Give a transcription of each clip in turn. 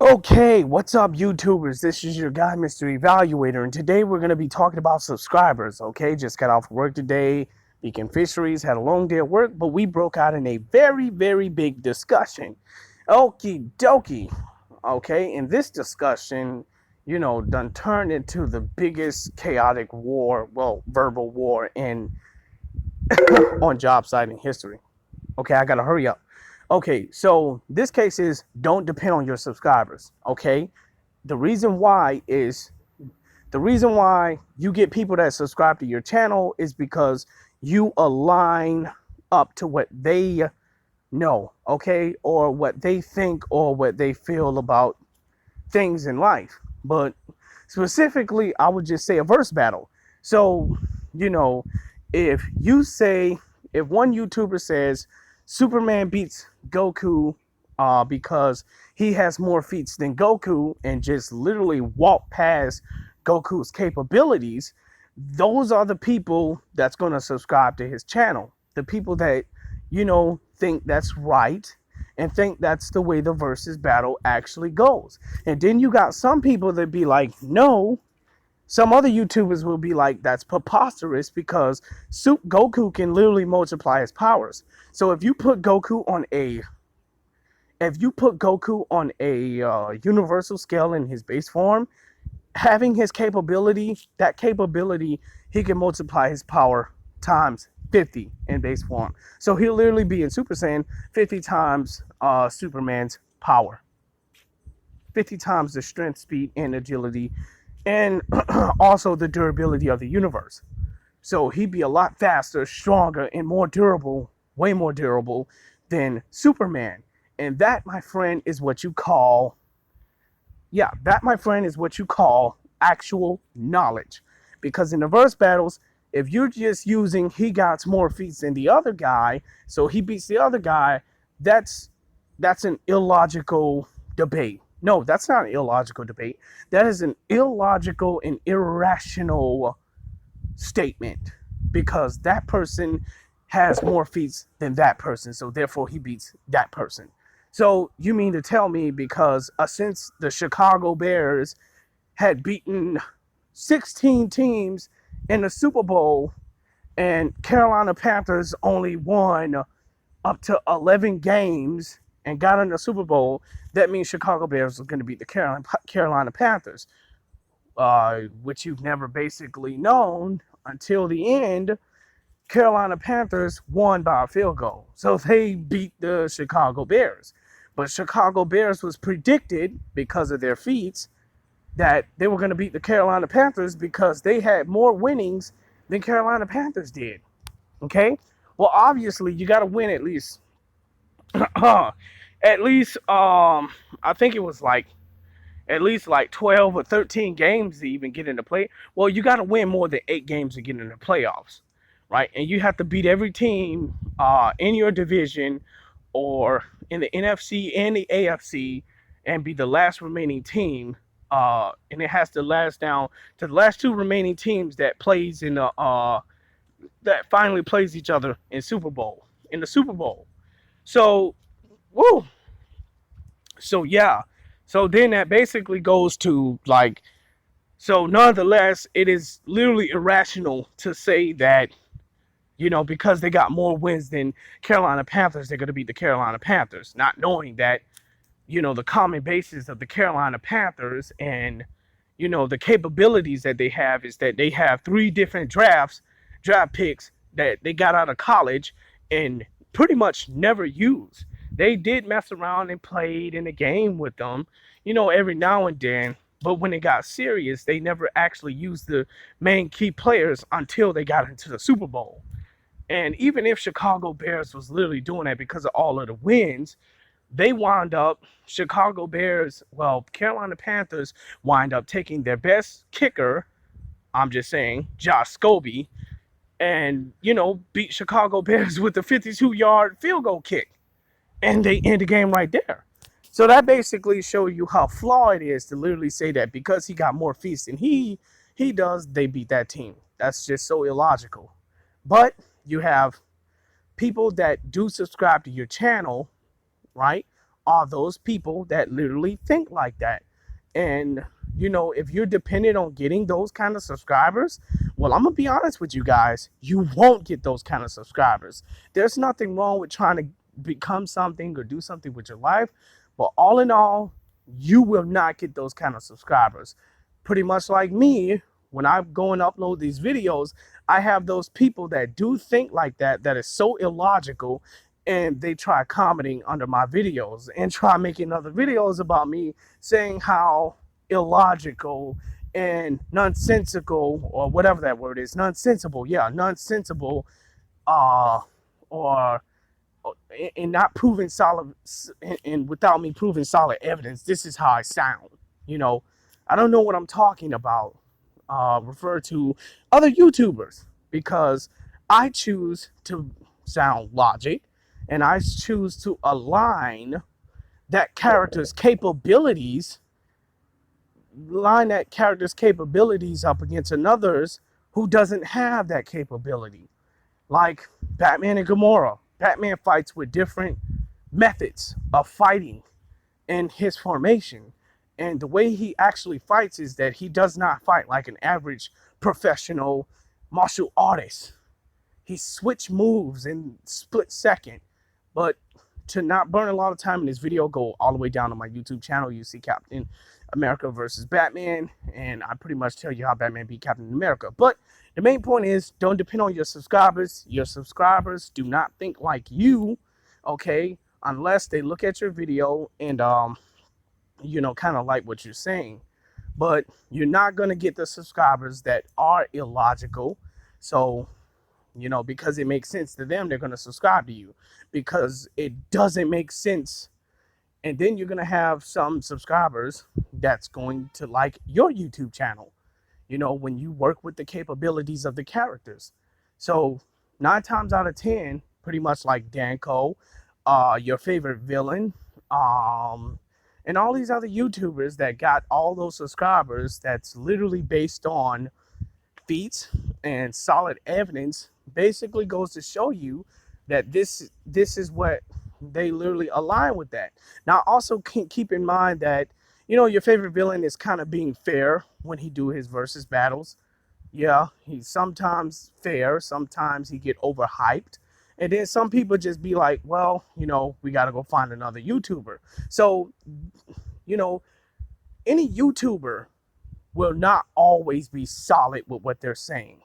Okay, what's up, YouTubers? This is your guy, Mr. Evaluator, and today we're going to be talking about subscribers. Okay, just got off work today. Beacon Fisheries had a long day at work, but we broke out in a very, very big discussion. Okie dokie. Okay, in this discussion, done turned into the biggest chaotic war, well, verbal war in on job site in history. Okay, I gotta hurry up. Okay, so this case is don't depend on your subscribers. Okay, the reason why is the reason why you get people that subscribe to your channel is because you align up to what they know, okay, or what they think or what they feel about things in life. But specifically, I would just say a verse battle. So, you know, if you say, if one YouTuber says Superman beats Goku because he has more feats than Goku and just literally walk past Goku's capabilities, those are the people that's going to subscribe to his channel. The people that, think that's right and think that's the way the versus battle actually goes. And then you got some people that be like, no. Some other YouTubers will be like, that's preposterous because Goku can literally multiply his powers. So if you put Goku on a universal scale in his base form, having his capability, that capability, he can multiply his power times 50 in base form. So he'll literally be in Super Saiyan 50 times Superman's power, 50 times the strength, speed, and agility, and also the durability of the universe. So he'd be a lot faster, stronger, and more durable, way more durable than Superman. And that, my friend, is what you call, actual knowledge. Because in the verse battles, if you're just using he got more feats than the other guy, so he beats the other guy, that's an illogical debate. No, that's not an illogical debate. That is an illogical and irrational statement because that person has more feats than that person, so therefore he beats that person. So you mean to tell me because since the Chicago Bears had beaten 16 teams in the Super Bowl and Carolina Panthers only won up to 11 games and got in the Super Bowl, that means Chicago Bears are going to beat the Carolina Panthers, which you've never basically known until the end. Carolina Panthers won by a field goal. So they beat the Chicago Bears. But Chicago Bears was predicted because of their feats that they were going to beat the Carolina Panthers because they had more winnings than Carolina Panthers did. Okay? Well, obviously, you got to win at least at least I think it was like at least like 12 or 13 games to even get into play. Well, you got to win more than 8 games to get into the playoffs, right? And you have to beat every team in your division or in the NFC and the AFC and be the last remaining team. And it has to last down to the last 2 remaining teams that plays in the that finally plays each other in the Super Bowl. So, woo. So yeah. So then that basically goes to like, so nonetheless, it is literally irrational to say that, because they got more wins than Carolina Panthers, they're going to beat the Carolina Panthers, not knowing that, the common basis of the Carolina Panthers and, the capabilities that they have is that they have 3 different draft picks that they got out of college and pretty much never used. They did mess around and played in a game with them, every now and then. But when it got serious, they never actually used the main key players until they got into the Super Bowl. And even if Chicago Bears was literally doing that because of all of the wins, they wound up, Carolina Panthers wind up taking their best kicker, I'm just saying, Josh Scobie, and, beat Chicago Bears with a 52-yard field goal kick. And they end the game right there. So that basically shows you how flawed it is to literally say that because he got more feats than he does, they beat that team. That's just so illogical. But you have people that do subscribe to your channel, right, are those people that literally think like that. And if you're dependent on getting those kind of subscribers, well, I'm gonna be honest with you guys, you won't get those kind of subscribers. There's nothing wrong with trying to become something or do something with your life, but all in all, you will not get those kind of subscribers. Pretty much like me, when I go and upload these videos, I have those people that do think like that, that is so illogical, and they try commenting under my videos and try making other videos about me saying how illogical and nonsensical, or whatever that word is, nonsensible, yeah, nonsensible, uh, or and not proving solid, and without me proving solid evidence, this is how I sound. I don't know what I'm talking about. Refer to other YouTubers, because I choose to sound logic, and I choose to align that character's capabilities, up against another's who doesn't have that capability. Like Batman and Gamora. Batman fights with different methods of fighting in his formation. And the way he actually fights is that he does not fight like an average professional martial artist. He switch moves in split second. But to not burn a lot of time in this video, go all the way down to my YouTube channel. You see Captain America versus Batman, and I pretty much tell you how Batman beat Captain America. But the main point is, don't depend on your subscribers. Your subscribers do not think like you, okay? Unless they look at your video and kind of like what you're saying. But you're not gonna get the subscribers that are illogical. So, because it makes sense to them, they're gonna subscribe to you. Because it doesn't make sense. And then you're gonna have some subscribers that's going to like your YouTube channel, when you work with the capabilities of the characters. So 9 times out of 10, pretty much like Danko, your favorite villain, and all these other YouTubers that got all those subscribers, that's literally based on feats and solid evidence, basically goes to show you that this is what they literally align with that. Now, also keep in mind that your favorite villain is kind of being fair when he do his versus battles. Yeah, he's sometimes fair, sometimes he get overhyped, and then some people just be like, well, we got to go find another YouTuber. So, any YouTuber will not always be solid with what they're saying.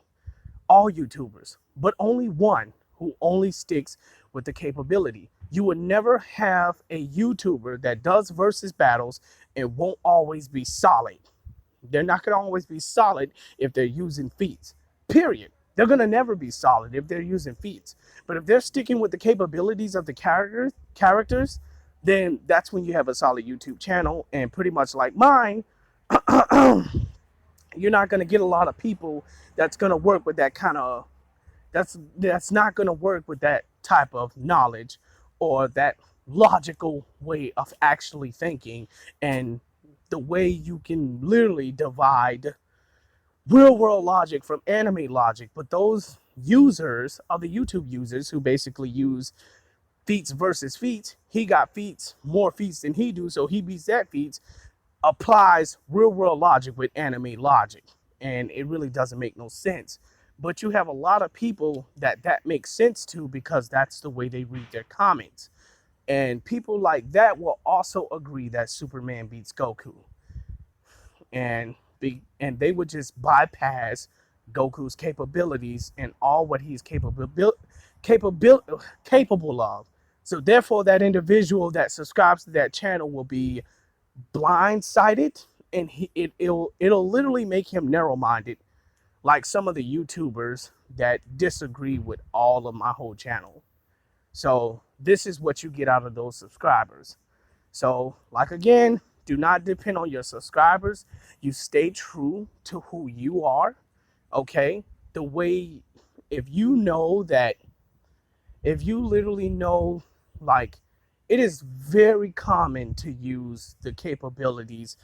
All YouTubers, but only one who only sticks with the capability. You will never have a YouTuber that does versus battles and won't always be solid. They're not going to always be solid if they're using feats, period. They're going to never be solid if they're using feats. But if they're sticking with the capabilities of the characters, then that's when you have a solid YouTube channel. And pretty much like mine, you're not going to get a lot of people that's going to work with that kind of, that's not going to work with that type of knowledge or that logical way of actually thinking, and the way you can literally divide real world logic from anime logic. But those users are the YouTube users who basically use feats versus feats. He got feats, more feats than he do, so he beats that feats, applies real world logic with anime logic, and it really doesn't make no sense. But you have a lot of people that makes sense to, because that's the way they read their comments. And people like that will also agree that Superman beats Goku. And they would just bypass Goku's capabilities and all what he's capable of. So therefore, that individual that subscribes to that channel will be blindsided, and it'll literally make him narrow-minded, like some of the YouTubers that disagree with all of my whole channel. So this is what you get out of those subscribers. So, like, again, do not depend on your subscribers. You stay true to who you are, okay? The way, if you literally know, like, it is very common to use the capabilities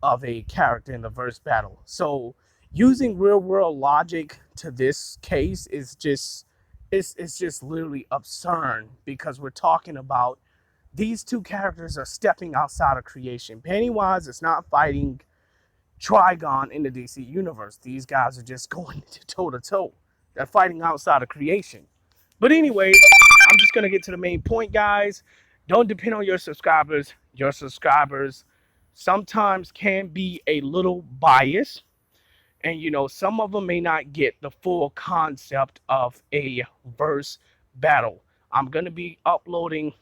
of a character in the verse battle. So using real world logic to this case is just, it's just literally absurd, because we're talking about these two characters are stepping outside of creation. Pennywise is not fighting Trigon in the DC universe. These guys are just going toe to toe. They're fighting outside of creation. But anyways, I'm just gonna get to the main point, guys. Don't depend on your subscribers. Your subscribers sometimes can be a little biased, and some of them may not get the full concept of a verse battle. I'm gonna be uploading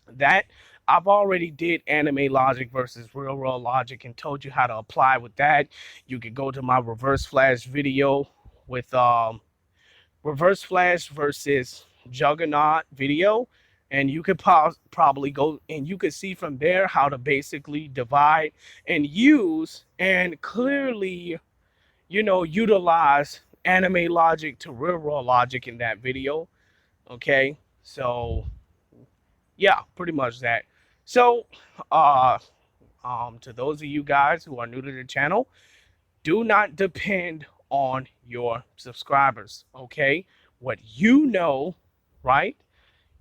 that. I've already did anime logic versus real world logic and told you how to apply with that. You could go to my reverse flash video with reverse flash versus juggernaut video, and you could probably go and you could see from there how to basically divide and use and clearly utilize anime logic to real world logic in that video. Okay, so yeah, pretty much that. So to those of you guys who are new to the channel, do not depend on your subscribers. Okay, what right?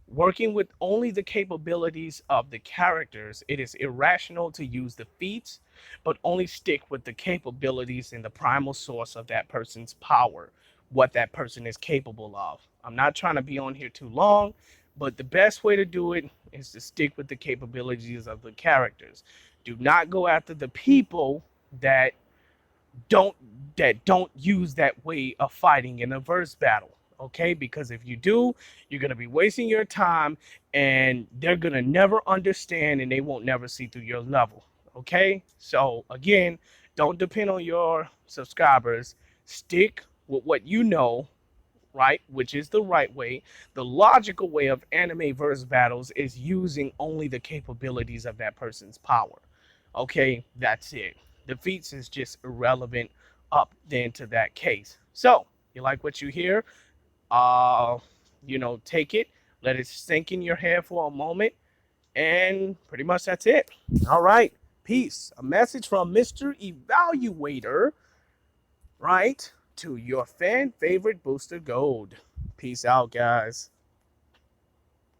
Working with only the capabilities of the characters, it is irrational to use the feats, but only stick with the capabilities and the primal source of that person's power, what that person is capable of. I'm not trying to be on here too long, but the best way to do it is to stick with the capabilities of the characters. Do not go after the people that don't use that way of fighting in a verse battle. Okay, because if you do, you're going to be wasting your time and they're going to never understand and they won't never see through your level. Okay, so again, don't depend on your subscribers. Stick with what you know, right, which is the right way. The logical way of anime verse battles is using only the capabilities of that person's power. Okay, that's it. The feats is just irrelevant up then to that case. So you like what you hear? Take it, let it sink in your head for a moment, and pretty much that's it. All right, peace. A message from Mr. Evaluator, right, to your fan favorite Booster Gold. Peace out, guys.